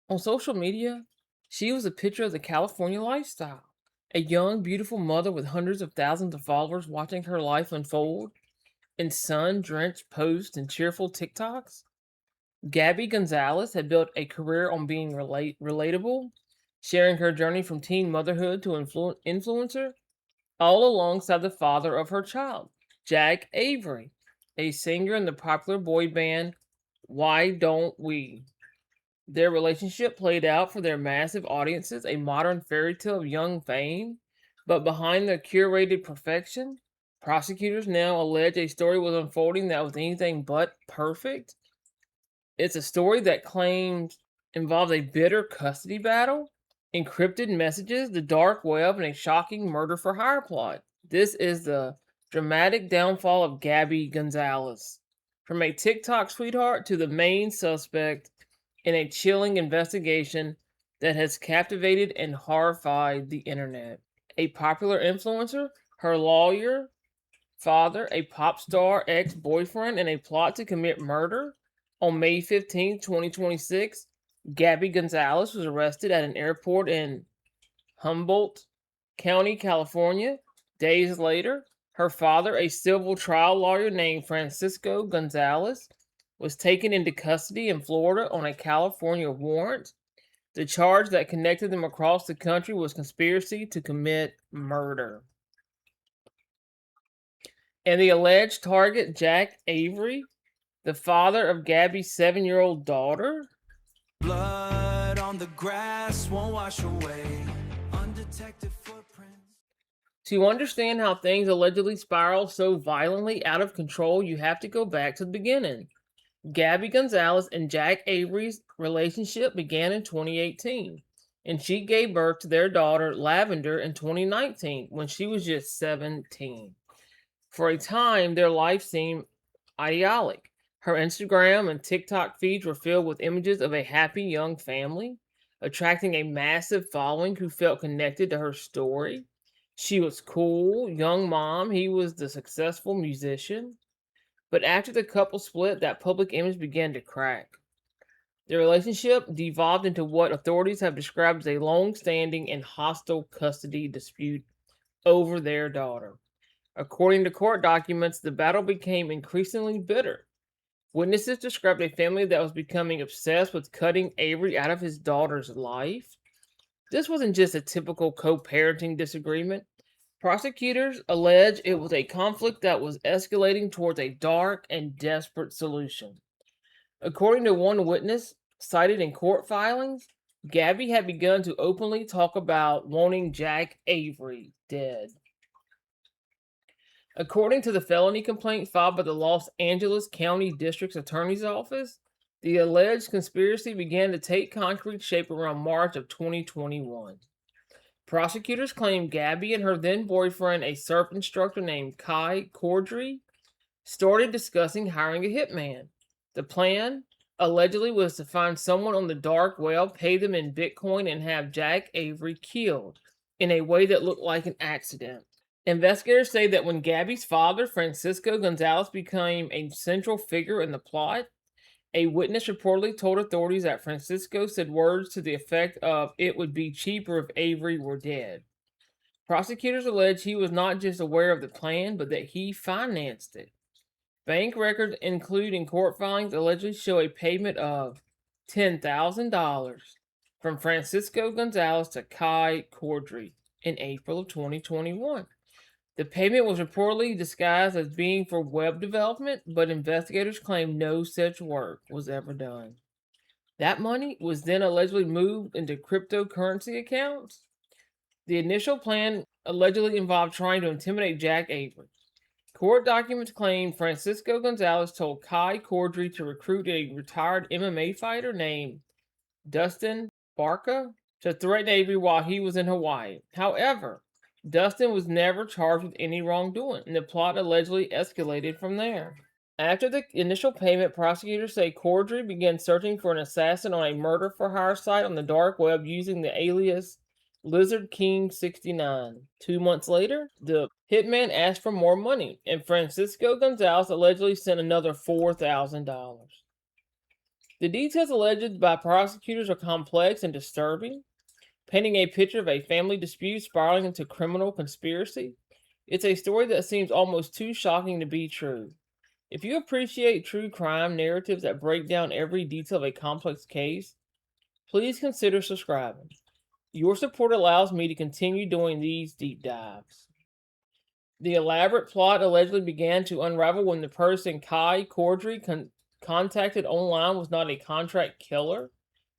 On social media, she was a picture of the California lifestyle. A young, beautiful mother with hundreds of thousands of followers watching her life unfold in sun drenched posts and cheerful TikToks. Gabby Gonzalez had built a career on being relatable, sharing her journey from teen motherhood to influencer, all alongside the father of her child, Jack Avery, a singer in the popular boy band Why Don't We? Their relationship played out for their massive audiences, a modern fairy tale of young fame. But behind their curated perfection, prosecutors now allege a story was unfolding that was anything but perfect. It's a story that claims involves a bitter custody battle, encrypted messages, the dark web, and a shocking murder for hire plot. This is the dramatic downfall of Gabby Gonzalez. From a TikTok sweetheart to the main suspect in a chilling investigation that has captivated and horrified the internet. A popular influencer, her lawyer, father, a pop star ex boyfriend, and a plot to commit murder. On May 15th, 2026, Gabby Gonzalez was arrested at an airport in Humboldt County, California. Days later, her father, a civil trial lawyer named Francisco Gonzalez, was taken into custody in Florida on a California warrant. The charge that connected them across the country was conspiracy to commit murder. And the alleged target, Jack Avery, the father of Gabby's 7-year-old daughter. Blood on the grass won't wash away undetected footprints. To understand how things allegedly spiral so violently out of control, you have to go back to the beginning. Gabby Gonzalez and Jack Avery's relationship began in 2018, and she gave birth to their daughter Lavender in 2019 when she was just 17. For a time, their life seemed idyllic. Her Instagram and TikTok feeds were filled with images of a happy young family, attracting a massive following who felt connected to her story. She was cool, young mom. He was the successful musician. But after the couple split, that public image began to crack. The relationship devolved into what authorities have described as a long standing and hostile custody dispute over their daughter. According to court documents, the battle became increasingly bitter. Witnesses described a family that was becoming obsessed with cutting Avery out of his daughter's life. This wasn't just a typical co parenting disagreement. Prosecutors allege it was a conflict that was escalating towards a dark and desperate solution. According to one witness cited in court filings, Gabby had begun to openly talk about wanting Jack Avery dead. According to the felony complaint filed by the Los Angeles County District's Attorney's Office, the alleged conspiracy began to take concrete shape around March of 2021. Prosecutors claim Gabby and her then boyfriend, a surf instructor named Kai Cordry, started discussing hiring a hitman. The plan allegedly was to find someone on the dark web, pay them in Bitcoin, and have Jack Avery killed in a way that looked like an accident. Investigators say that when Gabby's father, Francisco Gonzalez, became a central figure in the plot, a witness reportedly told authorities that Francisco said words to the effect of, "It would be cheaper if Avery were dead." Prosecutors allege he was not just aware of the plan, but that he financed it. Bank records, including court filings, allegedly show a payment of $10,000 from Francisco Gonzalez to Kai Cordry in April of 2021. The payment was reportedly disguised as being for web development, but investigators claim no such work was ever done. That money was then allegedly moved into cryptocurrency accounts. The initial plan allegedly involved trying to intimidate Jack Avery. Court documents claim Francisco Gonzalez told Kai Cordry to recruit a retired MMA fighter named Dustin Barca to threaten Avery while he was in Hawaii. However, Dustin was never charged with any wrongdoing, and the plot allegedly escalated from there. After the initial payment, prosecutors say Cordry began searching for an assassin on a murder for hire site on the dark web using the alias Lizard King 69. 2 months later, the hitman asked for more money, and Francisco Gonzalez allegedly sent another $4,000. The details alleged by prosecutors are complex and disturbing, painting a picture of a family dispute spiraling into criminal conspiracy. It's a story that seems almost too shocking to be true. If you appreciate true crime narratives that break down every detail of a complex case, please consider subscribing. Your support allows me to continue doing these deep dives. The elaborate plot allegedly began to unravel when the person Kai Cordry contacted online was not a contract killer,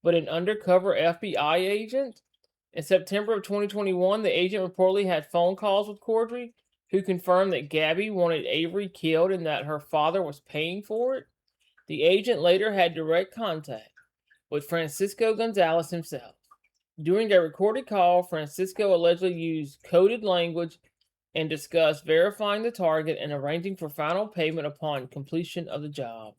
but an undercover FBI agent. In September of 2021, the agent reportedly had phone calls with Cordry, who confirmed that Gabby wanted Avery killed and that her father was paying for it. The agent later had direct contact with Francisco Gonzalez himself. During a recorded call, Francisco allegedly used coded language and discussed verifying the target and arranging for final payment upon completion of the job.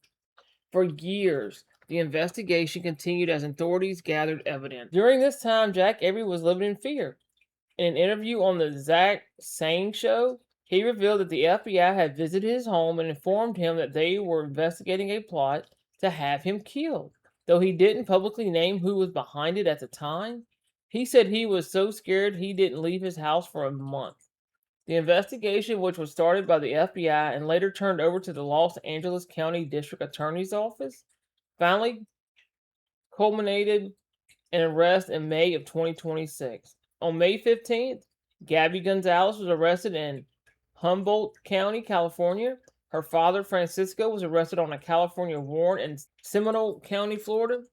For years, the investigation continued as authorities gathered evidence. During this time, Jack Avery was living in fear. In an interview on the Zach Sang Show, he revealed that the FBI had visited his home and informed him that they were investigating a plot to have him killed. Though he didn't publicly name who was behind it at the time, he said he was so scared he didn't leave his house for a month. The investigation, which was started by the FBI and later turned over to the Los Angeles County District Attorney's Office, finally culminated in an arrest in May of 2026. On May 15th, Gabby Gonzalez was arrested in Humboldt County, California. Her father, Francisco, was arrested on a California warrant in Seminole County, Florida.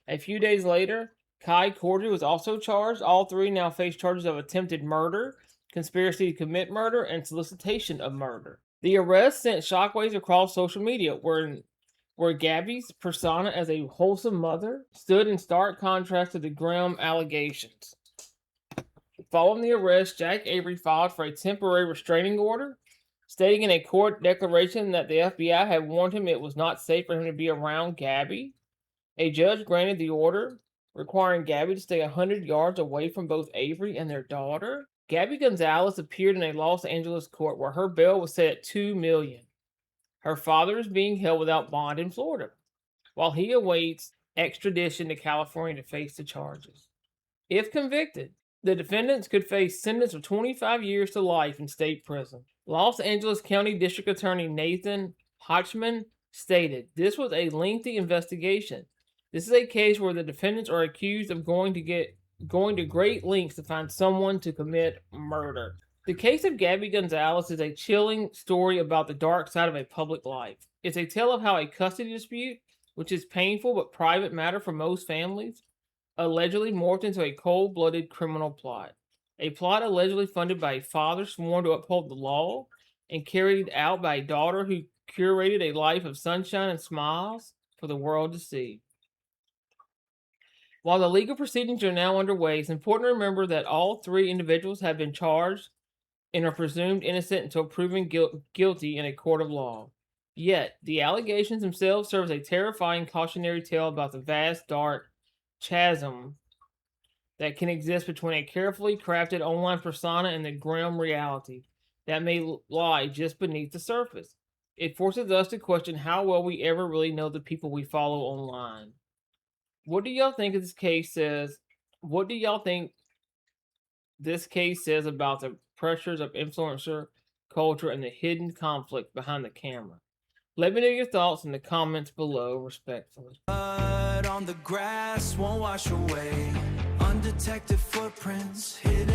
A few days later, Kai Cordry was also charged. All three now face charges of attempted murder, conspiracy to commit murder, and solicitation of murder. The arrest sent shockwaves across social media, where Gabby's persona as a wholesome mother stood in stark contrast to the grim allegations. Following the arrest, Jack Avery filed for a temporary restraining order, stating in a court declaration that the FBI had warned him it was not safe for him to be around Gabby. A judge granted the order, requiring Gabby to stay 100 yards away from both Avery and their daughter. Gabby Gonzalez appeared in a Los Angeles court where her bail was set at $2 million. Her father is being held without bond in Florida, while he awaits extradition to California to face the charges. If convicted, the defendants could face sentence of 25 years to life in state prison. Los Angeles County District Attorney Nathan Hochman stated, "This was a lengthy investigation. This is a case where the defendants are accused of going to great lengths to find someone to commit murder." The case of Gabby Gonzalez is a chilling story about the dark side of a public life. It's a tale of how a custody dispute, which is painful but private matter for most families, allegedly morphed into a cold-blooded criminal plot. A plot allegedly funded by a father sworn to uphold the law and carried out by a daughter who curated a life of sunshine and smiles for the world to see. While the legal proceedings are now underway, it's important to remember that all three individuals have been charged and are presumed innocent until proven guilty in a court of law. Yet, the allegations themselves serve as a terrifying cautionary tale about the vast, dark chasm that can exist between a carefully crafted online persona and the grim reality that may lie just beneath the surface. It forces us to question how well we ever really know the people we follow online. What do y'all think this case says? What do y'all think this case says about the pressures of influencer culture and the hidden conflict behind the camera? Let me know your thoughts in the comments below, respectfully. Blood on the grass won't wash away. Undetected footprints hidden